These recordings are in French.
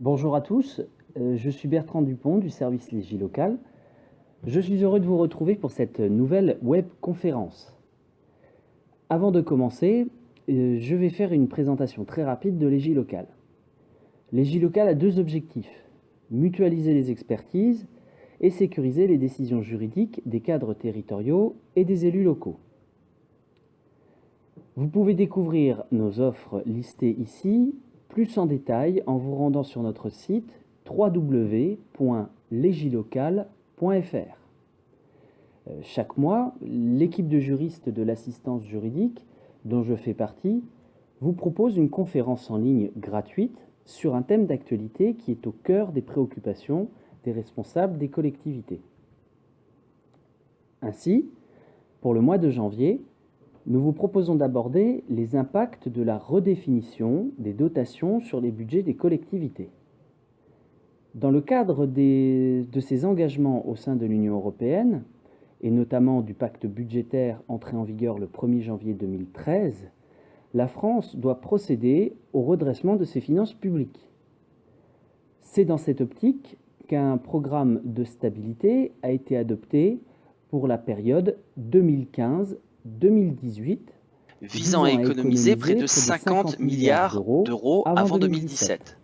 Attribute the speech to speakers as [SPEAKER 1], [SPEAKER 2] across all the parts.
[SPEAKER 1] Bonjour à tous, je suis Bertrand Dupont du service Légie Local. Je suis heureux de vous retrouver pour cette nouvelle webconférence. Avant de commencer, je vais faire une présentation très rapide de Légie Local. Légie Local a deux objectifs: mutualiser les expertises et sécuriser les décisions juridiques des cadres territoriaux et des élus locaux. Vous pouvez découvrir nos offres listées ici, plus en détail en vous rendant sur notre site www.legilocal.fr. Chaque mois, l'équipe de juristes de l'assistance juridique, dont je fais partie, vous propose une conférence en ligne gratuite sur un thème d'actualité qui est au cœur des préoccupations des responsables des collectivités. Ainsi, pour le mois de janvier, nous vous proposons d'aborder les impacts de la redéfinition des dotations sur les budgets des collectivités. Dans le cadre de ces engagements au sein de l'Union européenne, et notamment du pacte budgétaire entré en vigueur le 1er janvier 2013, la France doit procéder au redressement de ses finances publiques. C'est dans cette optique qu'un programme de stabilité a été adopté pour la période 2015-2018,
[SPEAKER 2] visant à économiser près de 50 milliards d'euros avant 2017.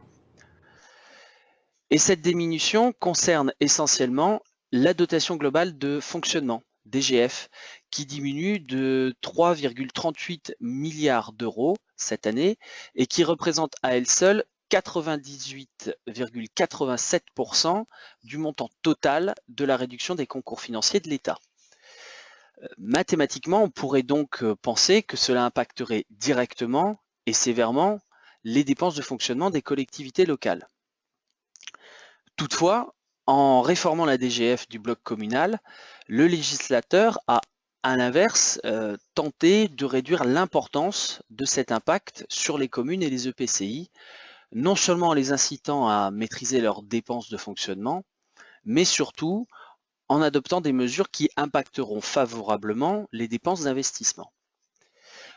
[SPEAKER 2] Et cette diminution concerne essentiellement la dotation globale de fonctionnement, DGF, qui diminue de 3,38 milliards d'euros cette année et qui représente à elle seule 98,87% du montant total de la réduction des concours financiers de l'État. Mathématiquement, on pourrait donc penser que cela impacterait directement et sévèrement les dépenses de fonctionnement des collectivités locales. Toutefois, en réformant la DGF du bloc communal, le législateur a, à l'inverse, tenté de réduire l'importance de cet impact sur les communes et les EPCI, non seulement en les incitant à maîtriser leurs dépenses de fonctionnement, mais surtout en adoptant des mesures qui impacteront favorablement les dépenses d'investissement.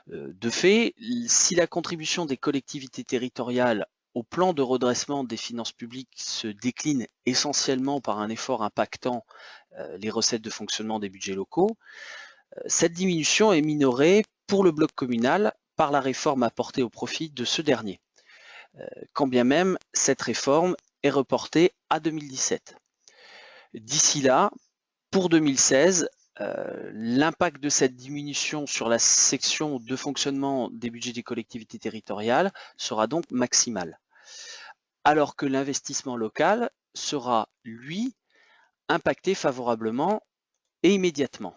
[SPEAKER 2] De fait, si la contribution des collectivités territoriales au plan de redressement des finances publiques se décline essentiellement par un effort impactant les recettes de fonctionnement des budgets locaux, cette diminution est minorée pour le bloc communal par la réforme apportée au profit de ce dernier, quand bien même cette réforme est reportée à 2017. D'ici là, pour 2016, l'impact de cette diminution sur la section de fonctionnement des budgets des collectivités territoriales sera donc maximal, alors que l'investissement local sera, lui, impacté favorablement et immédiatement.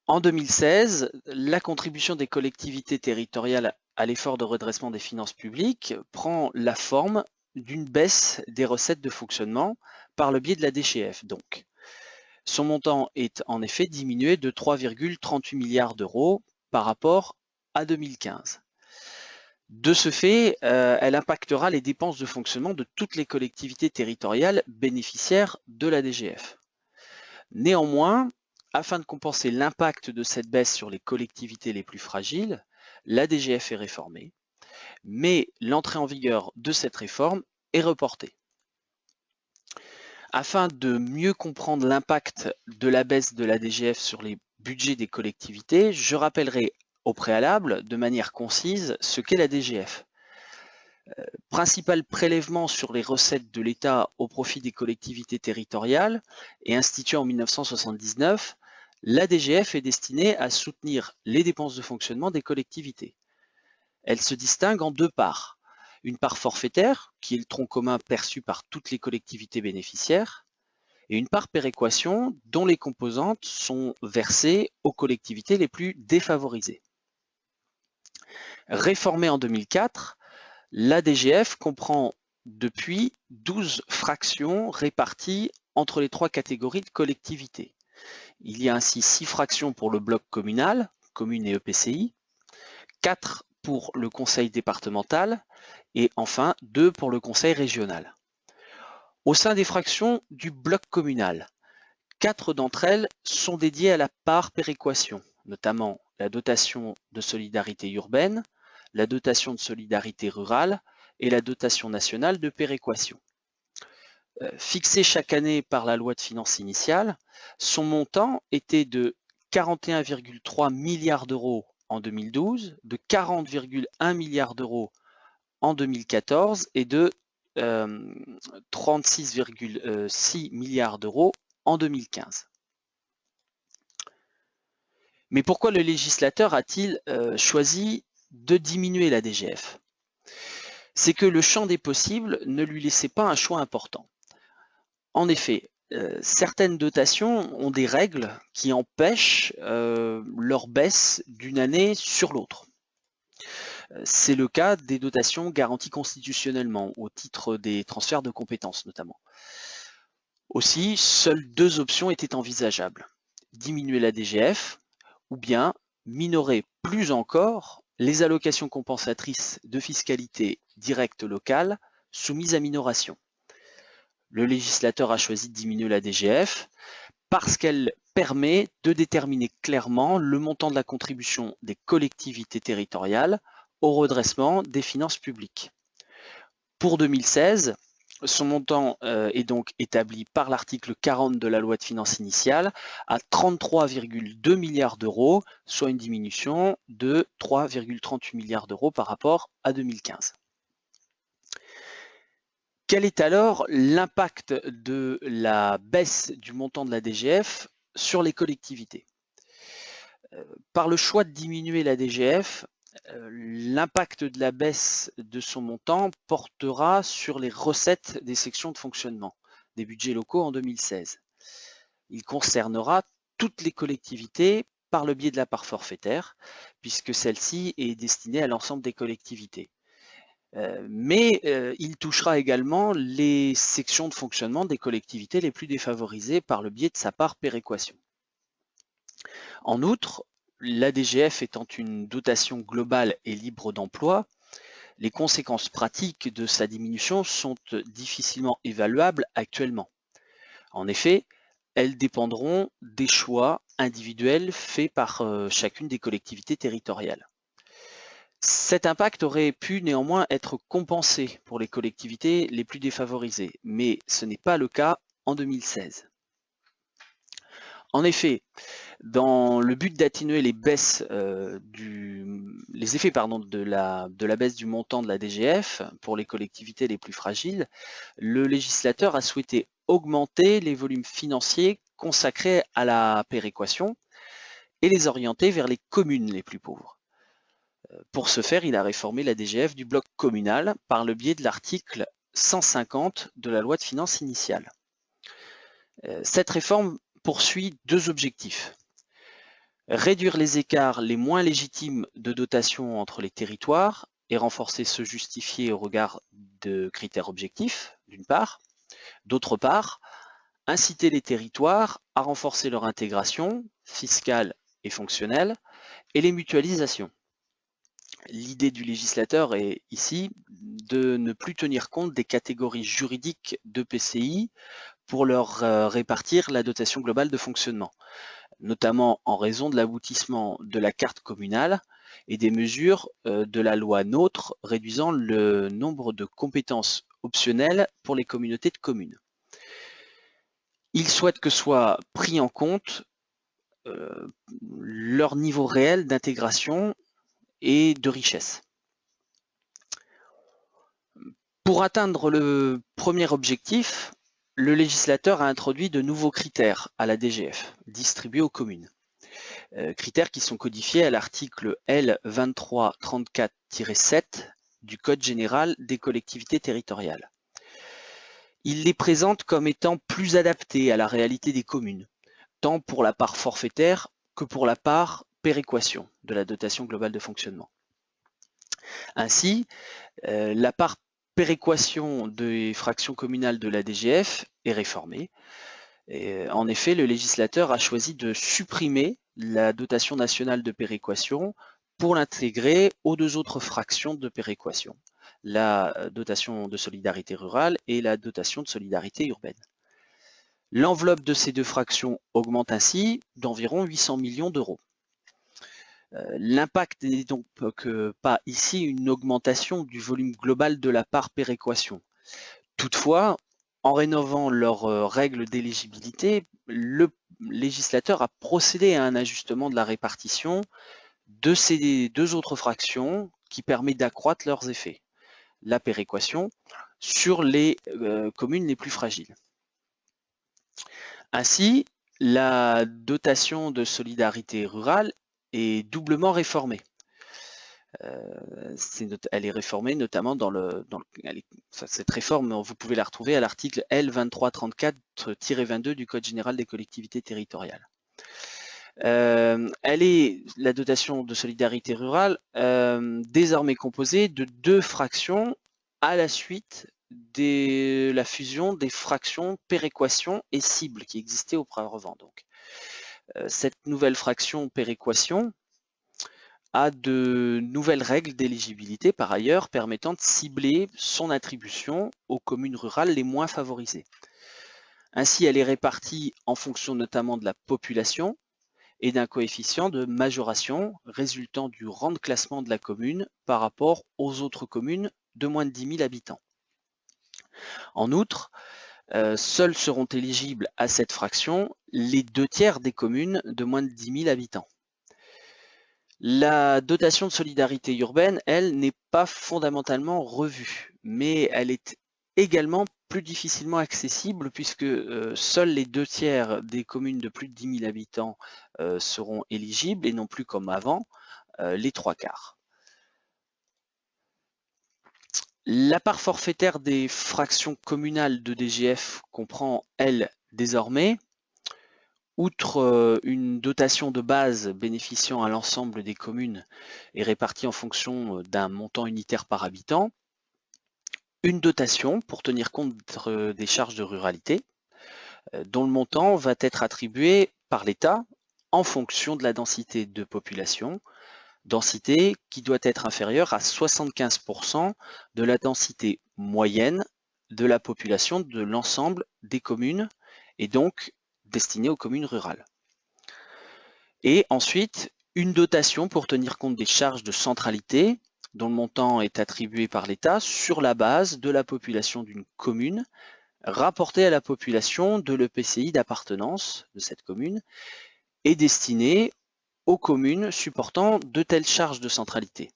[SPEAKER 2] En 2016, la contribution des collectivités territoriales à l'effort de redressement des finances publiques prend la forme d'une baisse des recettes de fonctionnement par le biais de la DGF donc. Son montant est en effet diminué de 3,38 milliards d'euros par rapport à 2015. De ce fait, elle impactera les dépenses de fonctionnement de toutes les collectivités territoriales bénéficiaires de la DGF. Néanmoins, afin de compenser l'impact de cette baisse sur les collectivités les plus fragiles, la DGF est réformée, mais l'entrée en vigueur de cette réforme est reportée. Afin de mieux comprendre l'impact de la baisse de la DGF sur les budgets des collectivités, je rappellerai au préalable, de manière concise, ce qu'est la DGF. Principal prélèvement sur les recettes de l'État au profit des collectivités territoriales et instituée en 1979, la DGF est destinée à soutenir les dépenses de fonctionnement des collectivités. Elle se distingue en deux parts. Une part forfaitaire, qui est le tronc commun perçu par toutes les collectivités bénéficiaires, et une part péréquation dont les composantes sont versées aux collectivités les plus défavorisées. Réformée en 2004, la DGF comprend depuis 12 fractions réparties entre les trois catégories de collectivités. Il y a ainsi 6 fractions pour le bloc communal, communes et EPCI, 4 pour le conseil départemental et enfin 2 pour le conseil régional. Au sein des fractions du bloc communal, 4 d'entre elles sont dédiées à la part péréquation, notamment la dotation de solidarité urbaine, la dotation de solidarité rurale et la dotation nationale de péréquation. Fixé chaque année par la loi de finances initiale, son montant était de 41,3 milliards d'euros en 2012, de 40,1 milliards d'euros en 2014 et de 36,6 milliards d'euros en 2015. Mais pourquoi le législateur a-t-il choisi de diminuer la DGF? C'est que le champ des possibles ne lui laissait pas un choix important. En effet, certaines dotations ont des règles qui empêchent leur baisse d'une année sur l'autre. C'est le cas des dotations garanties constitutionnellement, au titre des transferts de compétences notamment. Aussi, seules deux options étaient envisageables: diminuer la DGF ou bien minorer plus encore les allocations compensatrices de fiscalité directe locale soumises à minoration. Le législateur a choisi de diminuer la DGF parce qu'elle permet de déterminer clairement le montant de la contribution des collectivités territoriales au redressement des finances publiques. Pour 2016, son montant est donc établi par l'article 40 de la loi de finances initiale à 33,2 milliards d'euros, soit une diminution de 3,38 milliards d'euros par rapport à 2015. Quel est alors l'impact de la baisse du montant de la DGF sur les collectivités? Par le choix de diminuer la DGF, l'impact de la baisse de son montant portera sur les recettes des sections de fonctionnement des budgets locaux en 2016. Il concernera toutes les collectivités par le biais de la part forfaitaire, puisque celle-ci est destinée à l'ensemble des collectivités. Mais il touchera également les sections de fonctionnement des collectivités les plus défavorisées par le biais de sa part péréquation. En outre, la DGF étant une dotation globale et libre d'emploi, les conséquences pratiques de sa diminution sont difficilement évaluables actuellement. En effet, elles dépendront des choix individuels faits par chacune des collectivités territoriales. Cet impact aurait pu néanmoins être compensé pour les collectivités les plus défavorisées, mais ce n'est pas le cas en 2016. En effet, dans le but d'atténuer les effets de la baisse du montant de la DGF pour les collectivités les plus fragiles, le législateur a souhaité augmenter les volumes financiers consacrés à la péréquation et les orienter vers les communes les plus pauvres. Pour ce faire, il a réformé la DGF du bloc communal par le biais de l'article 150 de la loi de finances initiale. Cette réforme poursuit deux objectifs: réduire les écarts les moins légitimes de dotation entre les territoires et renforcer ceux justifiés au regard de critères objectifs, d'une part. D'autre part, inciter les territoires à renforcer leur intégration fiscale et fonctionnelle et les mutualisations. L'idée du législateur est ici de ne plus tenir compte des catégories juridiques d'EPCI pour leur répartir la dotation globale de fonctionnement, notamment en raison de l'aboutissement de la carte communale et des mesures de la loi NOTRe réduisant le nombre de compétences optionnelles pour les communautés de communes. Il souhaite que soit pris en compte leur niveau réel d'intégration et de richesse. Pour atteindre le premier objectif, le législateur a introduit de nouveaux critères à la DGF, distribués aux communes. Critères qui sont codifiés à l'article L 2334-7 du Code général des collectivités territoriales. Il les présente comme étant plus adaptés à la réalité des communes, tant pour la part forfaitaire que pour la part péréquation de la dotation globale de fonctionnement. Ainsi, la part péréquation des fractions communales de la DGF est réformée. Et en effet, le législateur a choisi de supprimer la dotation nationale de péréquation pour l'intégrer aux deux autres fractions de péréquation, la dotation de solidarité rurale et la dotation de solidarité urbaine. L'enveloppe de ces deux fractions augmente ainsi d'environ 800 millions d'euros. L'impact n'est donc pas ici une augmentation du volume global de la part péréquation. Toutefois, en rénovant leurs règles d'éligibilité, le législateur a procédé à un ajustement de la répartition de ces deux autres fractions qui permet d'accroître leurs effets, la péréquation, sur les communes les plus fragiles. Ainsi, la dotation de solidarité rurale est doublement réformée. Elle est réformée notamment cette réforme, vous pouvez la retrouver à l'article L2334-22 du Code général des collectivités territoriales. La dotation de solidarité rurale, désormais composée de deux fractions à la suite de la fusion des fractions péréquation et cible qui existaient auparavant. Donc, cette nouvelle fraction péréquation a de nouvelles règles d'éligibilité par ailleurs permettant de cibler son attribution aux communes rurales les moins favorisées. Ainsi, elle est répartie en fonction notamment de la population et d'un coefficient de majoration résultant du rang de classement de la commune par rapport aux autres communes de moins de 10 000 habitants. En outre, seuls seront éligibles à cette fraction les 2/3 des communes de moins de 10 000 habitants. La dotation de solidarité urbaine, elle, n'est pas fondamentalement revue, mais elle est également plus difficilement accessible puisque seuls les 2/3 des communes de plus de 10 000 habitants seront éligibles et non plus comme avant, les 3/4. La part forfaitaire des fractions communales de DGF comprend, elle, désormais, outre une dotation de base bénéficiant à l'ensemble des communes et répartie en fonction d'un montant unitaire par habitant, une dotation pour tenir compte des charges de ruralité, dont le montant va être attribué par l'État en fonction de la densité de population, densité qui doit être inférieure à 75% de la densité moyenne de la population de l'ensemble des communes et donc destinée aux communes rurales. Et ensuite, une dotation pour tenir compte des charges de centralité dont le montant est attribué par l'État sur la base de la population d'une commune rapportée à la population de l'EPCI d'appartenance de cette commune et destinée aux communes supportant de telles charges de centralité.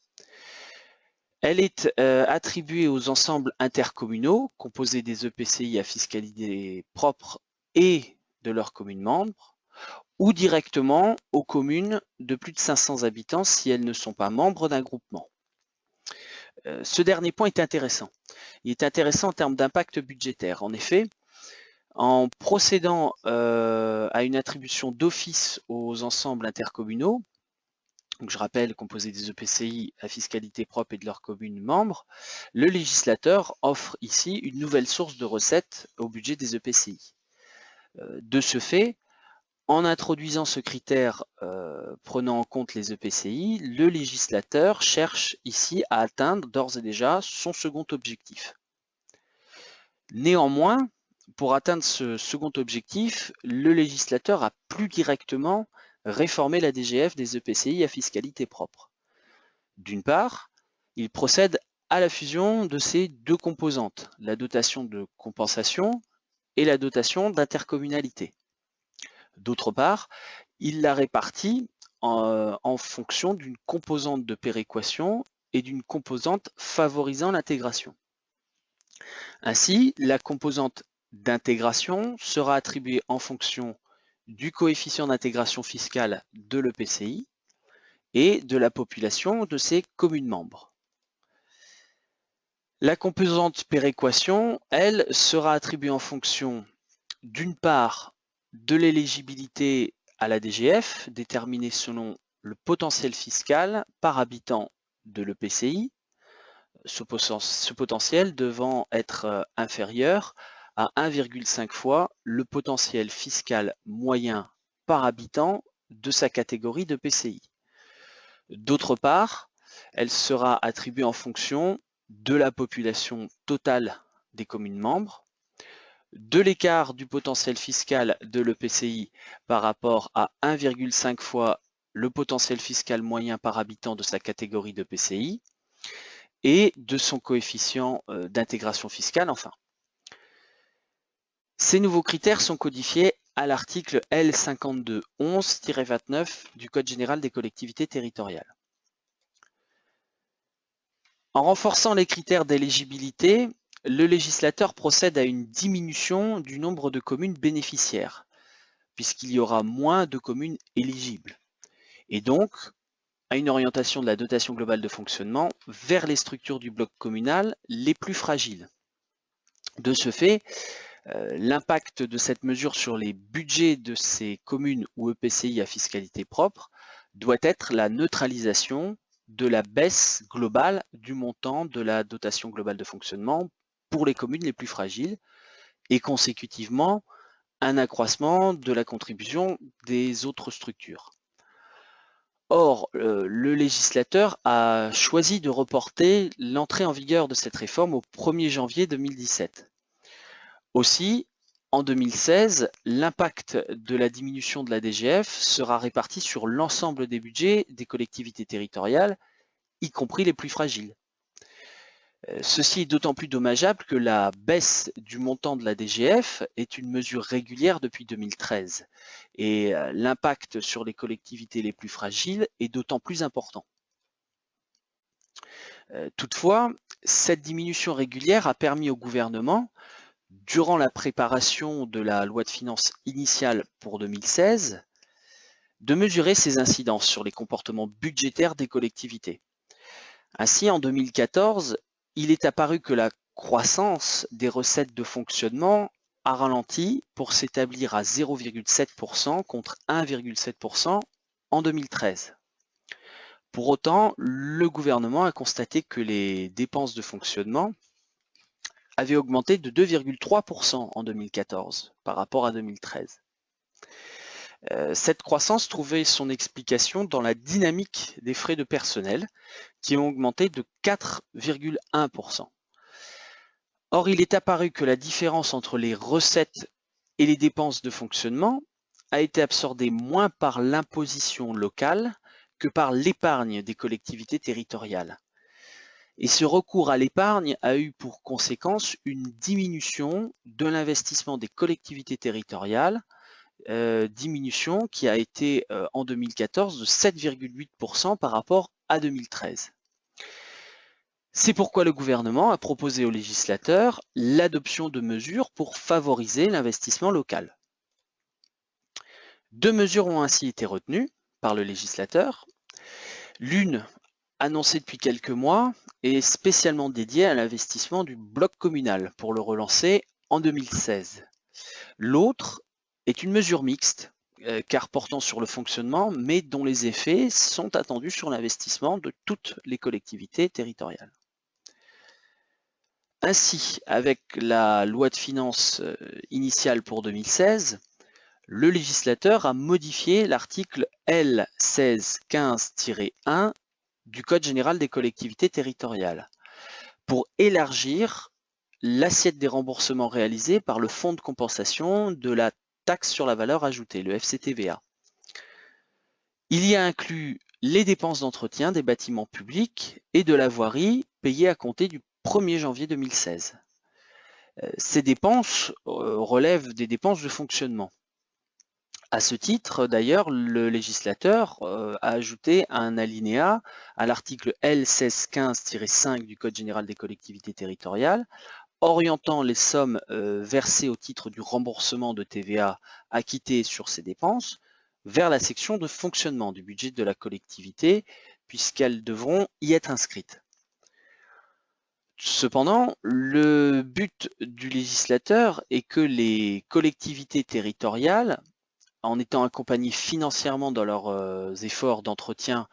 [SPEAKER 2] Elle est attribuée aux ensembles intercommunaux composés des EPCI à fiscalité propre et de leurs communes membres, ou directement aux communes de plus de 500 habitants si elles ne sont pas membres d'un groupement. Ce dernier point est intéressant. Il est intéressant en termes d'impact budgétaire. En effet, en procédant à une attribution d'office aux ensembles intercommunaux, donc je rappelle, composé des EPCI à fiscalité propre et de leurs communes membres, le législateur offre ici une nouvelle source de recettes au budget des EPCI. De ce fait, en introduisant ce critère prenant en compte les EPCI, le législateur cherche ici à atteindre d'ores et déjà son second objectif. Néanmoins, pour atteindre ce second objectif, le législateur a plus directement réformé la DGF des EPCI à fiscalité propre. D'une part, il procède à la fusion de ces deux composantes, la dotation de compensation et la dotation d'intercommunalité. D'autre part, il la répartit en fonction d'une composante de péréquation et d'une composante favorisant l'intégration. Ainsi, la composante d'intégration sera attribuée en fonction du coefficient d'intégration fiscale de l'EPCI et de la population de ses communes membres. La composante péréquation, elle, sera attribuée en fonction d'une part de l'éligibilité à la DGF, déterminée selon le potentiel fiscal par habitant de l'EPCI, ce potentiel devant être inférieur à 1,5 fois le potentiel fiscal moyen par habitant de sa catégorie d'EPCI. D'autre part, elle sera attribuée en fonction de la population totale des communes membres, de l'écart du potentiel fiscal de l'EPCI par rapport à 1,5 fois le potentiel fiscal moyen par habitant de sa catégorie de PCI et de son coefficient d'intégration fiscale enfin. Ces nouveaux critères sont codifiés à l'article L5211-29 du Code général des collectivités territoriales. En renforçant les critères d'éligibilité, le législateur procède à une diminution du nombre de communes bénéficiaires, puisqu'il y aura moins de communes éligibles, et donc à une orientation de la dotation globale de fonctionnement vers les structures du bloc communal les plus fragiles. De ce fait, l'impact de cette mesure sur les budgets de ces communes ou EPCI à fiscalité propre doit être la neutralisation de la baisse globale du montant de la dotation globale de fonctionnement pour les communes les plus fragiles et consécutivement un accroissement de la contribution des autres structures. Or, le législateur a choisi de reporter l'entrée en vigueur de cette réforme au 1er janvier 2017. Aussi, en 2016, l'impact de la diminution de la DGF sera réparti sur l'ensemble des budgets des collectivités territoriales, y compris les plus fragiles. Ceci est d'autant plus dommageable que la baisse du montant de la DGF est une mesure régulière depuis 2013 et l'impact sur les collectivités les plus fragiles est d'autant plus important. Toutefois, cette diminution régulière a permis au gouvernement, durant la préparation de la loi de finances initiale pour 2016, de mesurer ses incidences sur les comportements budgétaires des collectivités. Ainsi, en 2014, il est apparu que la croissance des recettes de fonctionnement a ralenti pour s'établir à 0,7% contre 1,7% en 2013. Pour autant, le gouvernement a constaté que les dépenses de fonctionnement avaient augmenté de 2,3% en 2014 par rapport à 2013. Cette croissance trouvait son explication dans la dynamique des frais de personnel qui ont augmenté de 4,1%. Or, il est apparu que la différence entre les recettes et les dépenses de fonctionnement a été absorbée moins par l'imposition locale que par l'épargne des collectivités territoriales. Et ce recours à l'épargne a eu pour conséquence une diminution de l'investissement des collectivités territoriales, diminution qui a été en 2014 de 7,8% par rapport à 2013. C'est pourquoi le gouvernement a proposé au législateur l'adoption de mesures pour favoriser l'investissement local. Deux mesures ont ainsi été retenues par le législateur. L'une, annoncée depuis quelques mois, est spécialement dédiée à l'investissement du bloc communal pour le relancer en 2016. L'autre est une mesure mixte, car portant sur le fonctionnement, mais dont les effets sont attendus sur l'investissement de toutes les collectivités territoriales. Ainsi, avec la loi de finances initiale pour 2016, le législateur a modifié l'article L1615-1 du Code général des collectivités territoriales pour élargir l'assiette des remboursements réalisés par le Fonds de compensation de la taxe sur la valeur ajoutée, le FCTVA. Il y a inclus les dépenses d'entretien des bâtiments publics et de la voirie payées à compter du 1er janvier 2016. Ces dépenses relèvent des dépenses de fonctionnement. À ce titre, d'ailleurs, le législateur a ajouté un alinéa à l'article L1615-5 du Code général des collectivités territoriales, orientant les sommes versées au titre du remboursement de TVA acquitté sur ces dépenses vers la section de fonctionnement du budget de la collectivité, puisqu'elles devront y être inscrites. Cependant, le but du législateur est que les collectivités territoriales, en étant accompagnées financièrement dans leurs efforts d'entretien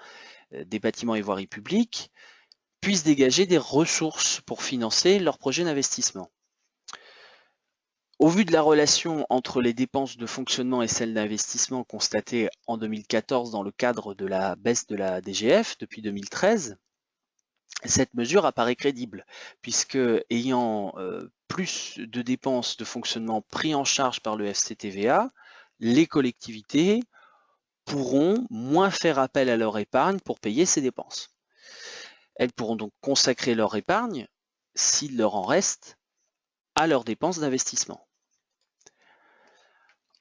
[SPEAKER 2] des bâtiments et voiries publiques, puissent dégager des ressources pour financer leurs projets d'investissement. Au vu de la relation entre les dépenses de fonctionnement et celles d'investissement constatées en 2014 dans le cadre de la baisse de la DGF depuis 2013, cette mesure apparaît crédible, puisque ayant plus de dépenses de fonctionnement pris en charge par le FCTVA, les collectivités pourront moins faire appel à leur épargne pour payer ces dépenses. Elles pourront donc consacrer leur épargne, s'il leur en reste, à leurs dépenses d'investissement.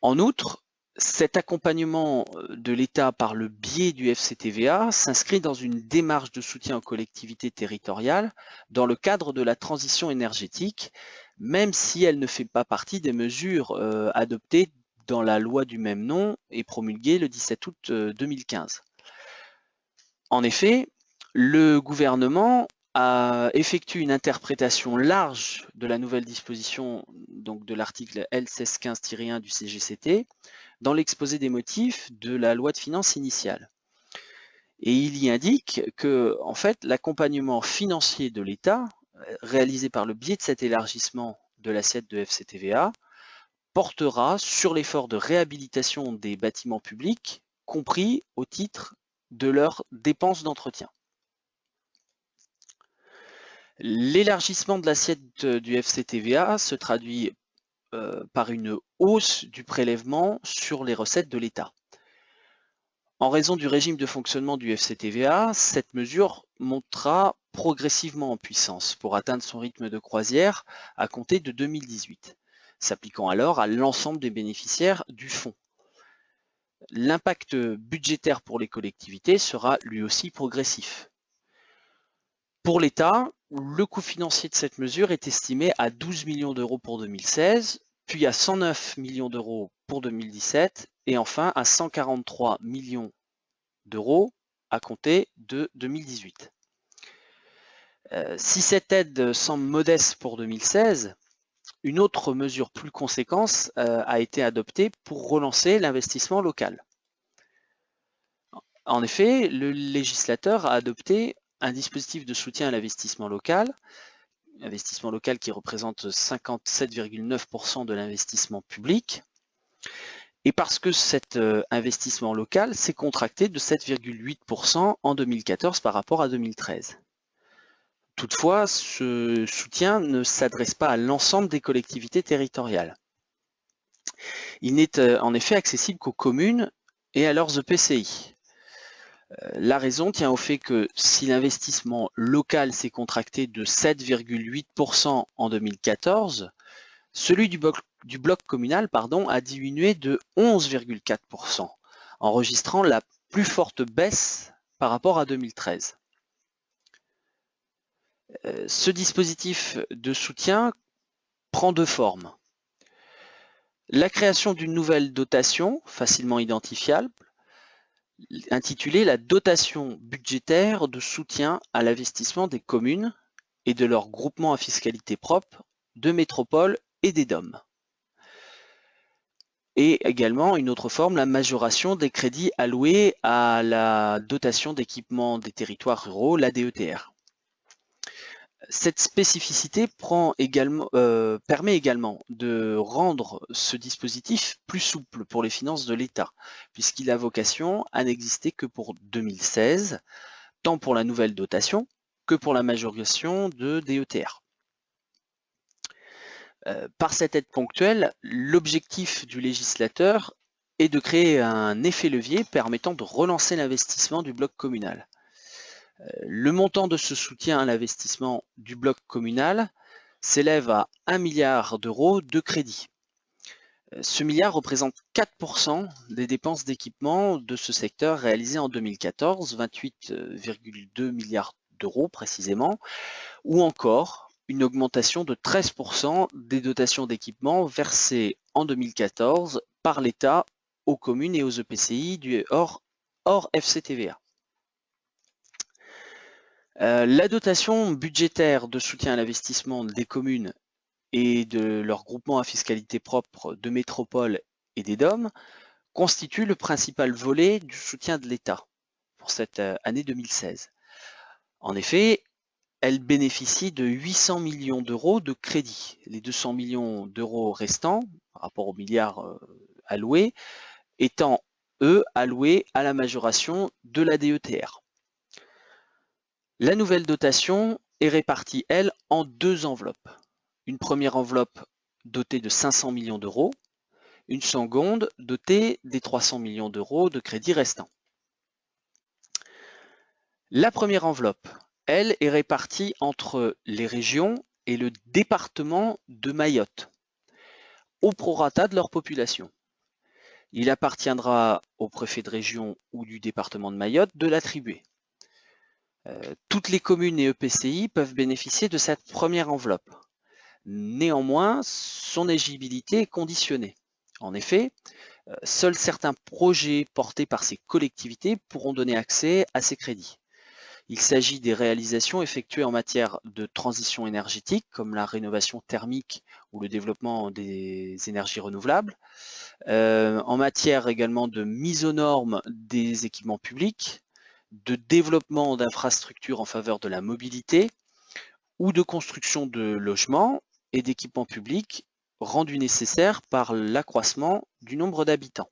[SPEAKER 2] En outre, cet accompagnement de l'État par le biais du FCTVA s'inscrit dans une démarche de soutien aux collectivités territoriales dans le cadre de la transition énergétique, même si elle ne fait pas partie des mesures adoptées dans la loi du même nom et promulguée le 17 août 2015. En effet, le gouvernement a effectué une interprétation large de la nouvelle disposition donc de l'article L1615-1 du CGCT dans l'exposé des motifs de la loi de finances initiale. Et il y indique que, en fait, l'accompagnement financier de l'État, réalisé par le biais de cet élargissement de l'assiette de FCTVA, portera sur l'effort de réhabilitation des bâtiments publics, compris au titre de leurs dépenses d'entretien. L'élargissement de l'assiette du FCTVA se traduit par une hausse du prélèvement sur les recettes de l'État. En raison du régime de fonctionnement du FCTVA, cette mesure montera progressivement en puissance pour atteindre son rythme de croisière à compter de 2018, s'appliquant alors à l'ensemble des bénéficiaires du fonds. L'impact budgétaire pour les collectivités sera lui aussi progressif. Pour l'État, le coût financier de cette mesure est estimé à 12 millions d'euros pour 2016, puis à 109 millions d'euros pour 2017 et enfin à 143 millions d'euros à compter de 2018. Si cette aide semble modeste pour 2016, une autre mesure plus conséquente a été adoptée pour relancer l'investissement local. En effet, le législateur a adopté un dispositif de soutien à l'investissement local qui représente 57,9% de l'investissement public, et parce que cet investissement local s'est contracté de 7,8% en 2014 par rapport à 2013. Toutefois, ce soutien ne s'adresse pas à l'ensemble des collectivités territoriales. Il n'est en effet accessible qu'aux communes et à leurs EPCI. La raison tient au fait que si l'investissement local s'est contracté de 7,8% en 2014, celui du bloc communal a diminué de 11,4%, enregistrant la plus forte baisse par rapport à 2013. Ce dispositif de soutien prend deux formes. La création d'une nouvelle dotation facilement identifiable, intitulée la dotation budgétaire de soutien à l'investissement des communes et de leurs groupements à fiscalité propre, de métropole et des DOM. Et également une autre forme, la majoration des crédits alloués à la dotation d'équipement des territoires ruraux, la DETR. Cette spécificité permet également de rendre ce dispositif plus souple pour les finances de l'État, puisqu'il a vocation à n'exister que pour 2016, tant pour la nouvelle dotation que pour la majoration de DETR. Par cette aide ponctuelle, l'objectif du législateur est de créer un effet levier permettant de relancer l'investissement du bloc communal. Le montant de ce soutien à l'investissement du bloc communal s'élève à 1 milliard d'euros de crédit. Ce milliard représente 4% des dépenses d'équipement de ce secteur réalisées en 2014, 28,2 milliards d'euros précisément, ou encore une augmentation de 13% des dotations d'équipement versées en 2014 par l'État aux communes et aux EPCI hors FCTVA. La dotation budgétaire de soutien à l'investissement des communes et de leurs groupements à fiscalité propre de métropole et des DOM constitue le principal volet du soutien de l'État pour cette année 2016. En effet, elle bénéficie de 800 millions d'euros de crédit. Les 200 millions d'euros restants, par rapport aux milliards alloués, étant, eux, alloués à la majoration de la DETR. La nouvelle dotation est répartie, elle, en deux enveloppes. Une première enveloppe dotée de 500 millions d'euros, une seconde dotée des 300 millions d'euros de crédits restants. La première enveloppe, elle, est répartie entre les régions et le département de Mayotte, au prorata de leur population. Il appartiendra au préfet de région ou du département de Mayotte de l'attribuer. Toutes les communes et EPCI peuvent bénéficier de cette première enveloppe. Néanmoins, son éligibilité est conditionnée. En effet, seuls certains projets portés par ces collectivités pourront donner accès à ces crédits. Il s'agit des réalisations effectuées en matière de transition énergétique, comme la rénovation thermique ou le développement des énergies renouvelables, en matière également de mise aux normes des équipements publics, de développement d'infrastructures en faveur de la mobilité ou de construction de logements et d'équipements publics rendus nécessaires par l'accroissement du nombre d'habitants.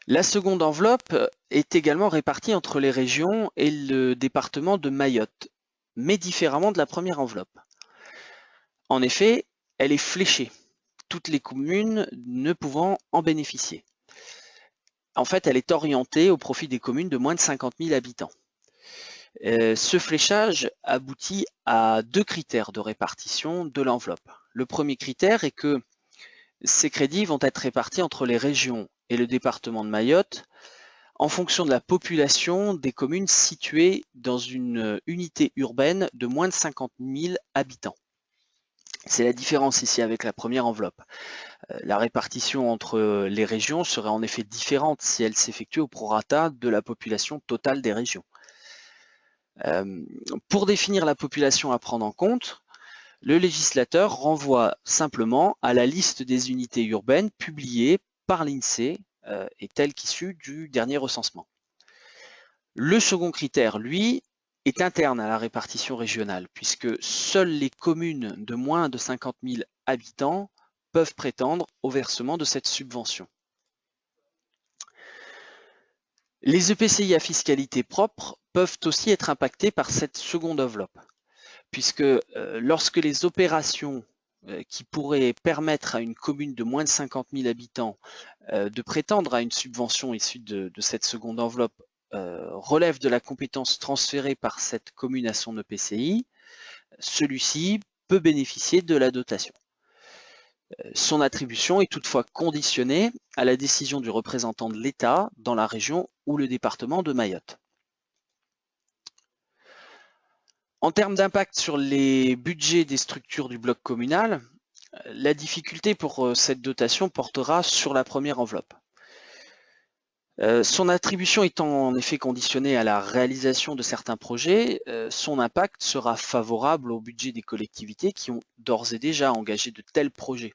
[SPEAKER 2] La seconde enveloppe est également répartie entre les régions et le département de Mayotte, mais différemment de la première enveloppe. En effet, elle est fléchée, toutes les communes ne pouvant en bénéficier. En fait, elle est orientée au profit des communes de moins de 50 000 habitants. Ce fléchage aboutit à 2 critères de répartition de l'enveloppe. Le premier critère est que ces crédits vont être répartis entre les régions et le département de Mayotte en fonction de la population des communes situées dans une unité urbaine de moins de 50 000 habitants. C'est la différence ici avec la première enveloppe. La répartition entre les régions serait en effet différente si elle s'effectue au prorata de la population totale des régions. Pour définir la population à prendre en compte, le législateur renvoie simplement à la liste des unités urbaines publiée par l'INSEE et telle qu'issue du dernier recensement. Le second critère, lui, est interne à la répartition régionale, puisque seules les communes de moins de 50 000 habitants peuvent prétendre au versement de cette subvention. Les EPCI à fiscalité propre peuvent aussi être impactés par cette seconde enveloppe, puisque lorsque les opérations qui pourraient permettre à une commune de moins de 50 000 habitants de prétendre à une subvention issue de cette seconde enveloppe relèvent de la compétence transférée par cette commune à son EPCI, celui-ci peut bénéficier de la dotation. Son attribution est toutefois conditionnée à la décision du représentant de l'État dans la région ou le département de Mayotte. En termes d'impact sur les budgets des structures du bloc communal, la difficulté pour cette dotation portera sur la première enveloppe. Son attribution étant en effet conditionnée à la réalisation de certains projets, son impact sera favorable au budget des collectivités qui ont d'ores et déjà engagé de tels projets.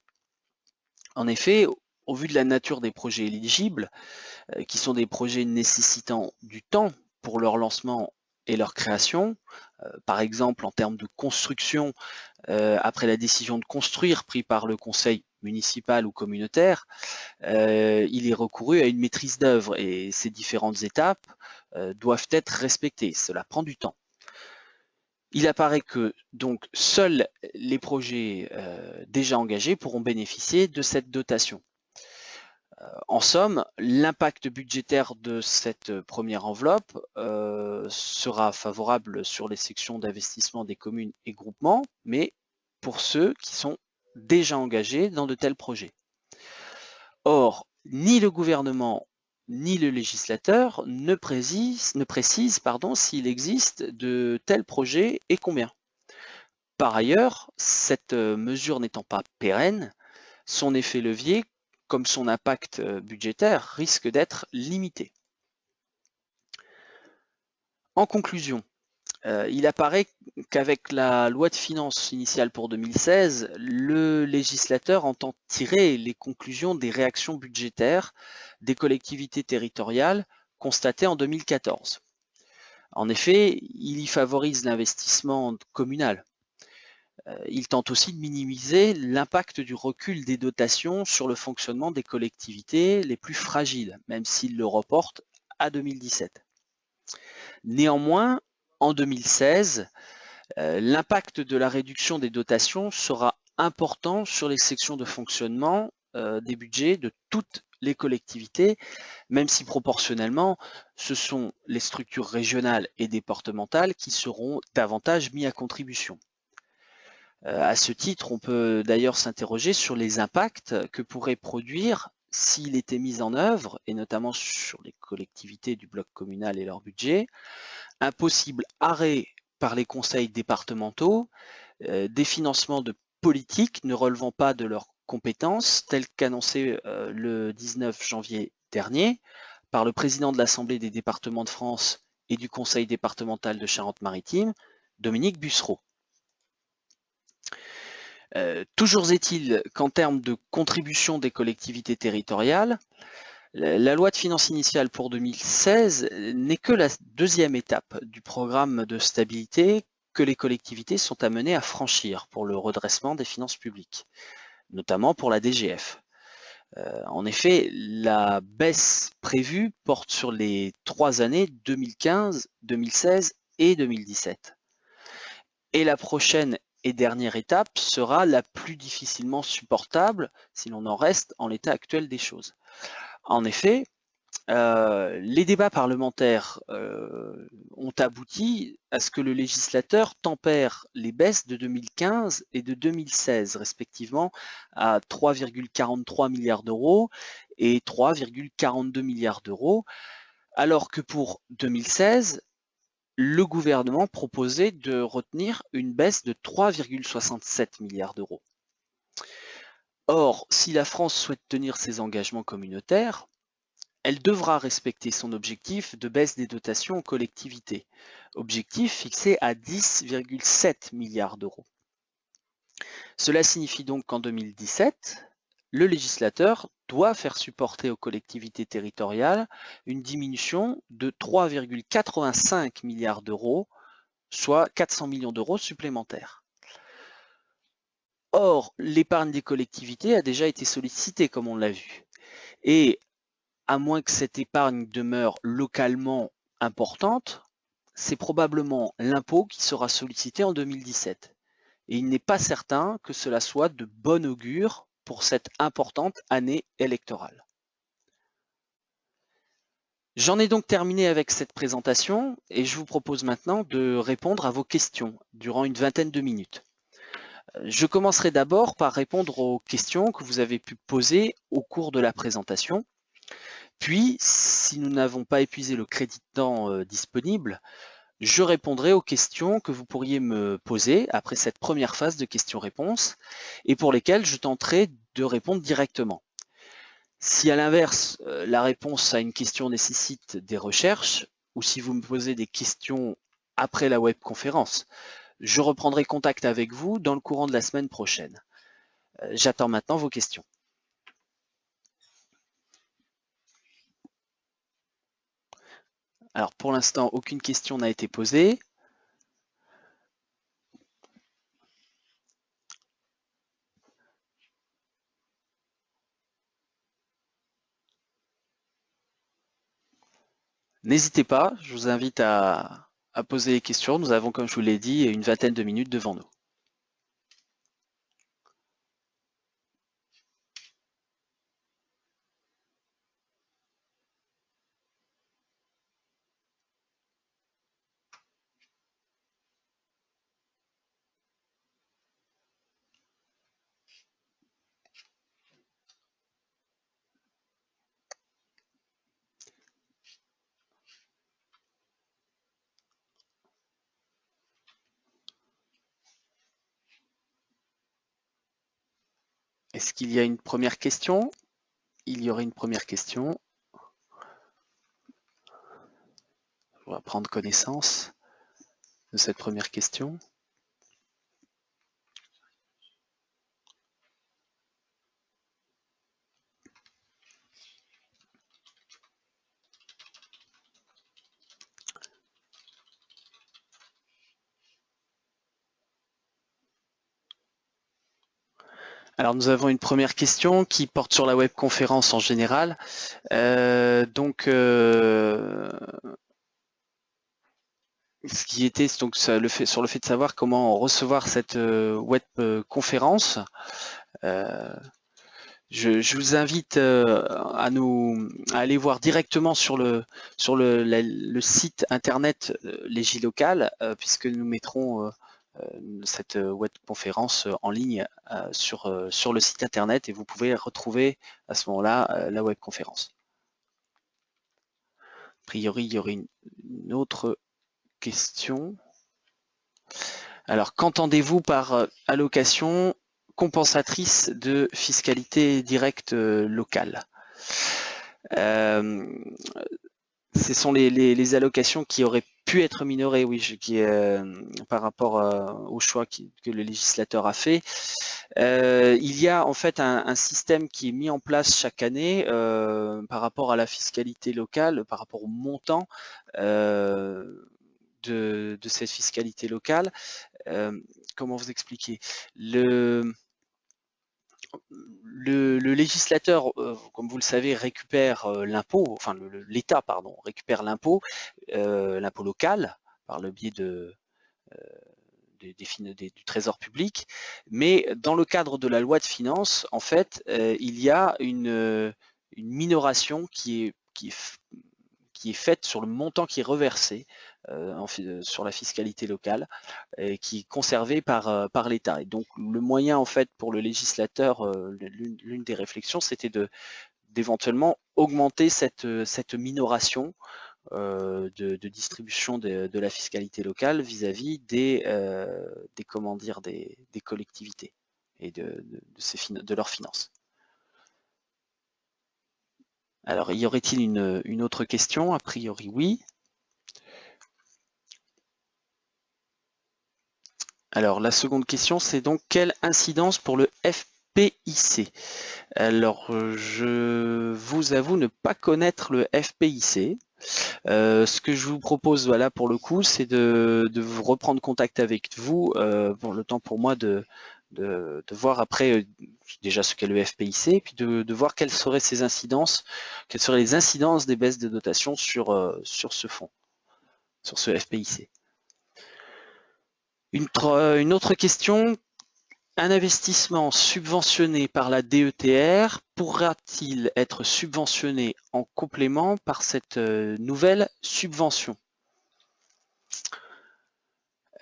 [SPEAKER 2] En effet, au vu de la nature des projets éligibles, qui sont des projets nécessitant du temps pour leur lancement et leur création, par exemple en termes de construction, après la décision de construire prise par le conseil municipal ou communautaire, il est recouru à une maîtrise d'œuvre et ces différentes étapes doivent être respectées. Cela prend du temps. Il apparaît que donc seuls les projets déjà engagés pourront bénéficier de cette dotation. En somme, l'impact budgétaire de cette première enveloppe sera favorable sur les sections d'investissement des communes et groupements, mais pour ceux qui sont déjà engagés dans de tels projets. Or, ni le gouvernement ni le législateur ne précisent s'il existe de tels projets et combien. Par ailleurs, cette mesure n'étant pas pérenne, son effet levier, comme son impact budgétaire, risque d'être limité. En conclusion, il apparaît qu'avec la loi de finances initiale pour 2016, le législateur entend tirer les conclusions des réactions budgétaires des collectivités territoriales constatées en 2014. En effet, il y favorise l'investissement communal. Il tente aussi de minimiser l'impact du recul des dotations sur le fonctionnement des collectivités les plus fragiles, même s'il le reporte à 2017. Néanmoins, en 2016, l'impact de la réduction des dotations sera important sur les sections de fonctionnement des budgets de toutes les collectivités, même si proportionnellement, ce sont les structures régionales et départementales qui seront davantage mis à contribution. À ce titre, on peut d'ailleurs s'interroger sur les impacts que pourrait produire s'il était mis en œuvre, et notamment sur les collectivités du bloc communal et leur budget, un possible arrêt par les conseils départementaux des financements de politiques ne relevant pas de leurs compétences, telles qu'annoncées le 19 janvier dernier par le président de l'Assemblée des départements de France et du Conseil départemental de Charente-Maritime, Dominique Bussereau. Toujours est-il qu'en termes de contribution des collectivités territoriales, la loi de finances initiale pour 2016 n'est que la deuxième étape du programme de stabilité que les collectivités sont amenées à franchir pour le redressement des finances publiques, notamment pour la DGF. En effet, la baisse prévue porte sur les 3 années 2015, 2016 et 2017. Et la prochaine et dernière étape sera la plus difficilement supportable si l'on en reste en l'état actuel des choses. En effet, les débats parlementaires ont abouti à ce que le législateur tempère les baisses de 2015 et de 2016, respectivement à 3,43 milliards d'euros et 3,42 milliards d'euros, alors que pour 2016, le gouvernement proposait de retenir une baisse de 3,67 milliards d'euros. Or, si la France souhaite tenir ses engagements communautaires, elle devra respecter son objectif de baisse des dotations aux collectivités, objectif fixé à 10,7 milliards d'euros. Cela signifie donc qu'en 2017, le législateur doit faire supporter aux collectivités territoriales une diminution de 3,85 milliards d'euros, soit 400 millions d'euros supplémentaires. Or, l'épargne des collectivités a déjà été sollicitée, comme on l'a vu. Et à moins que cette épargne demeure localement importante, c'est probablement l'impôt qui sera sollicité en 2017. Et il n'est pas certain que cela soit de bon augure pour cette importante année électorale. J'en ai donc terminé avec cette présentation et je vous propose maintenant de répondre à vos questions durant une vingtaine de minutes. Je commencerai d'abord par répondre aux questions que vous avez pu poser au cours de la présentation. Puis, si nous n'avons pas épuisé le crédit de temps disponible, je répondrai aux questions que vous pourriez me poser après cette première phase de questions-réponses et pour lesquelles je tenterai de répondre directement. Si à l'inverse, la réponse à une question nécessite des recherches ou si vous me posez des questions après la webconférence, je reprendrai contact avec vous dans le courant de la semaine prochaine. J'attends maintenant vos questions. Alors pour l'instant, aucune question n'a été posée. N'hésitez pas, je vous invite à poser les questions. Nous avons, comme je vous l'ai dit, une vingtaine de minutes devant nous. Est-ce qu'il y a une première question? Il y aurait une première question. On va prendre connaissance de cette première question. Alors nous avons une première question qui porte sur la webconférence en général. ce qui était donc sur le fait de savoir comment recevoir cette web conférence. Je vous invite à aller voir directement sur le site internet Légilocal, puisque nous mettrons cette web conférence en ligne sur le site internet, et vous pouvez retrouver à ce moment-là la web conférence. A priori, il y aurait une autre question. Alors, qu'entendez-vous par allocation compensatrice de fiscalité directe locale? Ce sont les allocations qui auraient pu être minorées, oui, par rapport au choix que le législateur a fait. Il y a en fait un système qui est mis en place chaque année par rapport à la fiscalité locale, par rapport au montant de cette fiscalité locale. Comment vous expliquer? Le législateur, comme vous le savez, récupère l'impôt, enfin l'État, pardon, récupère l'impôt local par le biais du Trésor public, mais dans le cadre de la loi de finances, en fait, il y a une minoration qui est faite sur le montant qui est reversé sur la fiscalité locale, qui est conservé par l'État. Et donc le moyen en fait pour le législateur, l'une des réflexions, c'était d'éventuellement augmenter cette minoration de distribution de la fiscalité locale vis-à-vis des collectivités et de leurs finances. Alors, y aurait-il une autre question? A priori, oui. Alors, la seconde question, c'est donc quelle incidence pour le FPIC? Alors, je vous avoue ne pas connaître le FPIC. Ce que je vous propose, voilà, pour le coup, c'est de vous reprendre contact avec vous pour le temps pour moi de voir après déjà ce qu'est le FPIC, et puis de voir quelles seraient ses incidences, quelles seraient les incidences des baisses de dotation sur ce fonds, sur ce FPIC. Une autre question, un investissement subventionné par la DETR pourra-t-il être subventionné en complément par cette nouvelle subvention?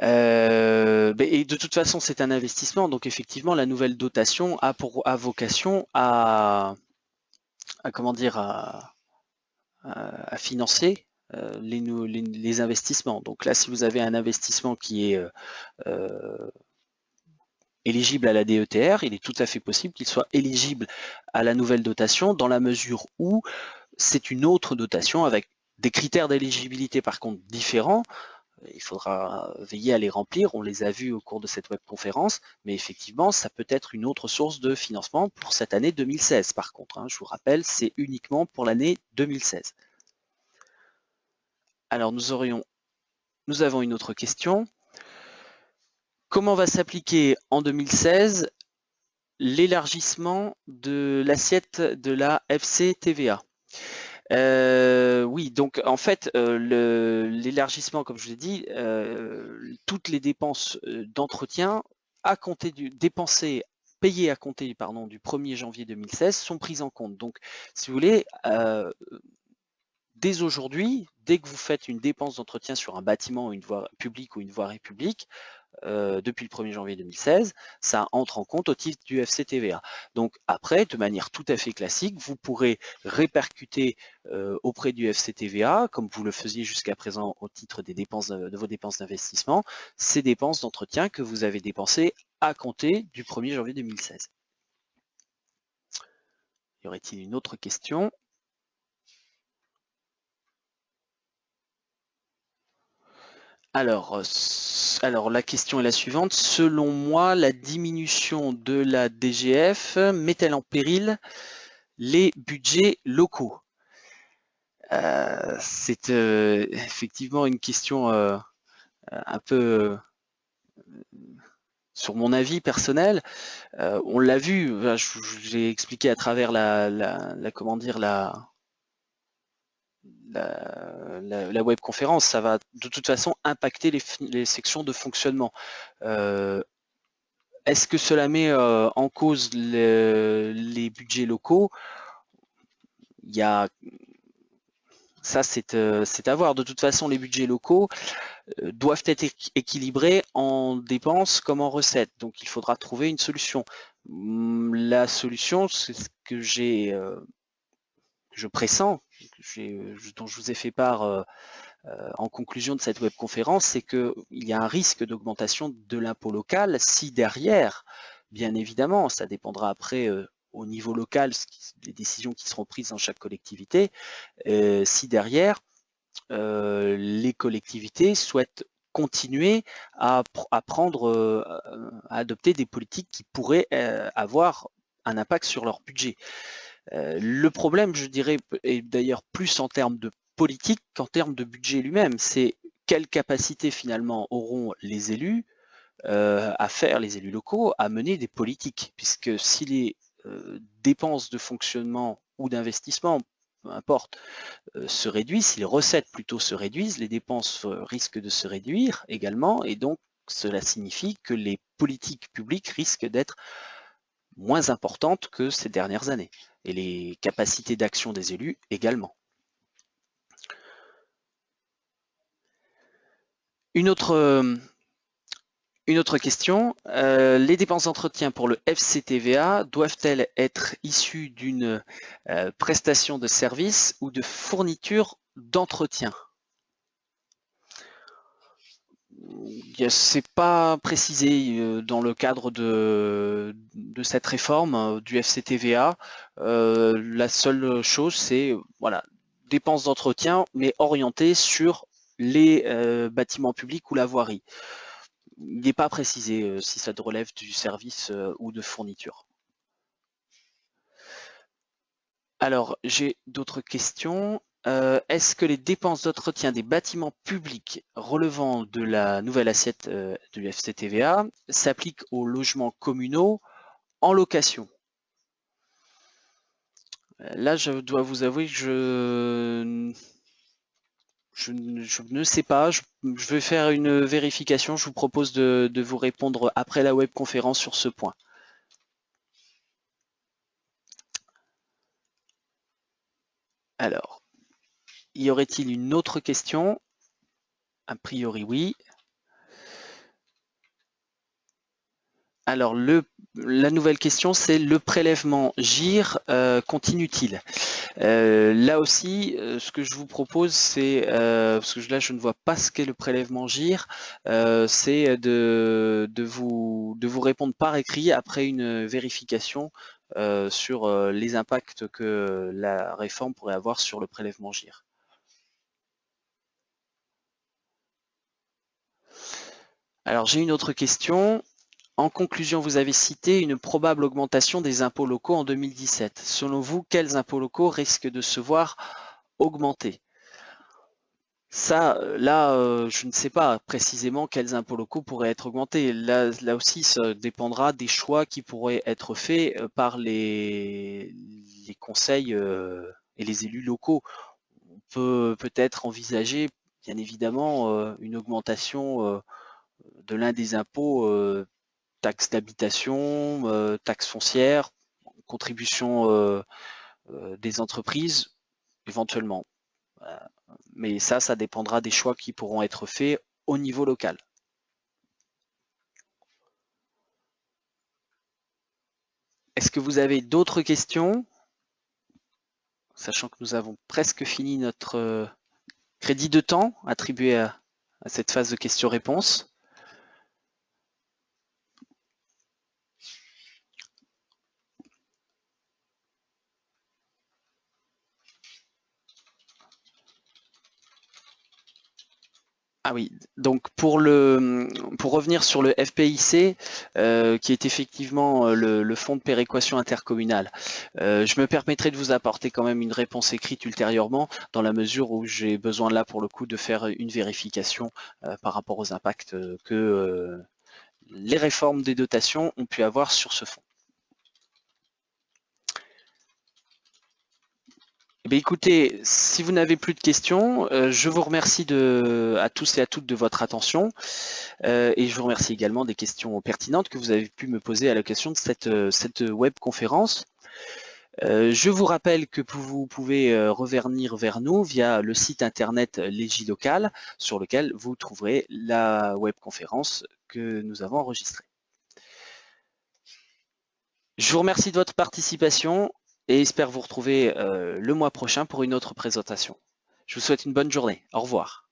[SPEAKER 2] Et de toute façon, c'est un investissement, donc effectivement, la nouvelle dotation a vocation à financer les investissements. Donc là, si vous avez un investissement qui est éligible à la DETR, il est tout à fait possible qu'il soit éligible à la nouvelle dotation dans la mesure où c'est une autre dotation avec des critères d'éligibilité par contre différents. Il faudra veiller à les remplir, on les a vus au cours de cette webconférence, mais effectivement, ça peut être une autre source de financement pour cette année 2016 par contre. Je vous rappelle, c'est uniquement pour l'année 2016. Alors nous avons une autre question. Comment va s'appliquer en 2016 l'élargissement de l'assiette de la FCTVA? Oui, donc en fait, l'élargissement, comme je vous ai dit, toutes les dépenses d'entretien payées à compter du 1er janvier 2016 sont prises en compte. Donc, si vous voulez, dès aujourd'hui, dès que vous faites une dépense d'entretien sur un bâtiment, une voie publique ou une voirie publique, depuis le 1er janvier 2016, ça entre en compte au titre du FCTVA. Donc après, de manière tout à fait classique, vous pourrez répercuter auprès du FCTVA, comme vous le faisiez jusqu'à présent au titre de vos dépenses d'investissement, ces dépenses d'entretien que vous avez dépensées à compter du 1er janvier 2016. Y aurait-il une autre question ? Alors, la question est la suivante. Selon moi, la diminution de la DGF met-elle en péril les budgets locaux? C'est effectivement une question un peu sur mon avis personnel. On l'a vu, j'ai expliqué à travers la webconférence, ça va de toute façon impacter les sections de fonctionnement. Est-ce que cela met en cause les budgets locaux? Ça, c'est à voir. De toute façon, les budgets locaux doivent être équilibrés en dépenses comme en recettes. Donc, il faudra trouver une solution. La solution, c'est ce que je pressens, dont je vous ai fait part en conclusion de cette webconférence, c'est qu'il y a un risque d'augmentation de l'impôt local si derrière, bien évidemment, ça dépendra après au niveau local, les décisions qui seront prises dans chaque collectivité, si derrière, les collectivités souhaitent continuer à adopter des politiques qui pourraient avoir un impact sur leur budget. Le problème, je dirais, est d'ailleurs plus en termes de politique qu'en termes de budget lui-même. C'est quelle capacité finalement auront les élus les élus locaux, à mener des politiques, puisque si les dépenses de fonctionnement ou d'investissement, peu importe, se réduisent, si les recettes plutôt se réduisent, les dépenses risquent de se réduire également, et donc cela signifie que les politiques publiques risquent d'être moins importantes que ces dernières années, et les capacités d'action des élus également. Une autre question, les dépenses d'entretien pour le FCTVA doivent-elles être issues d'une prestation de service ou de fourniture d'entretien? C'est pas précisé dans le cadre de cette réforme du FCTVA. La seule chose, c'est voilà, dépenses d'entretien, mais orientées sur les bâtiments publics ou la voirie. Il n'est pas précisé si ça relève du service ou de fourniture. Alors, j'ai d'autres questions. Est-ce que les dépenses d'entretien des bâtiments publics relevant de la nouvelle assiette du FCTVA s'appliquent aux logements communaux en location? Là, je dois vous avouer que je ne sais pas. Je vais faire une vérification. Je vous propose de vous répondre après la webconférence sur ce point. Alors, y aurait-il une autre question? A priori, oui. Alors, la nouvelle question, c'est le prélèvement GIR continue-t-il? Là aussi, ce que je vous propose, c'est, parce que là, je ne vois pas ce qu'est le prélèvement GIR, c'est de vous répondre par écrit après une vérification sur les impacts que la réforme pourrait avoir sur le prélèvement GIR. Alors, j'ai une autre question. En conclusion, vous avez cité une probable augmentation des impôts locaux en 2017. Selon vous, quels impôts locaux risquent de se voir augmenter? Ça, là, je ne sais pas précisément quels impôts locaux pourraient être augmentés. Là aussi, ça dépendra des choix qui pourraient être faits par les conseils et les élus locaux. On peut peut-être envisager, bien évidemment, une augmentation de l'un des impôts, taxe d'habitation, taxe foncière, contribution des entreprises, éventuellement. Mais ça dépendra des choix qui pourront être faits au niveau local. Est-ce que vous avez d'autres questions? Sachant que nous avons presque fini notre crédit de temps attribué à cette phase de questions-réponses. Ah oui, donc pour revenir sur le FPIC, qui est effectivement le fonds de péréquation intercommunale, je me permettrai de vous apporter quand même une réponse écrite ultérieurement, dans la mesure où j'ai besoin là pour le coup de faire une vérification par rapport aux impacts que les réformes des dotations ont pu avoir sur ce fonds. Eh bien, écoutez, si vous n'avez plus de questions, je vous remercie à tous et à toutes de votre attention et je vous remercie également des questions pertinentes que vous avez pu me poser à l'occasion de cette webconférence. Je vous rappelle que vous pouvez revenir vers nous via le site internet Légilocal sur lequel vous trouverez la webconférence que nous avons enregistrée. Je vous remercie de votre participation et espère vous retrouver le mois prochain pour une autre présentation. Je vous souhaite une bonne journée. Au revoir.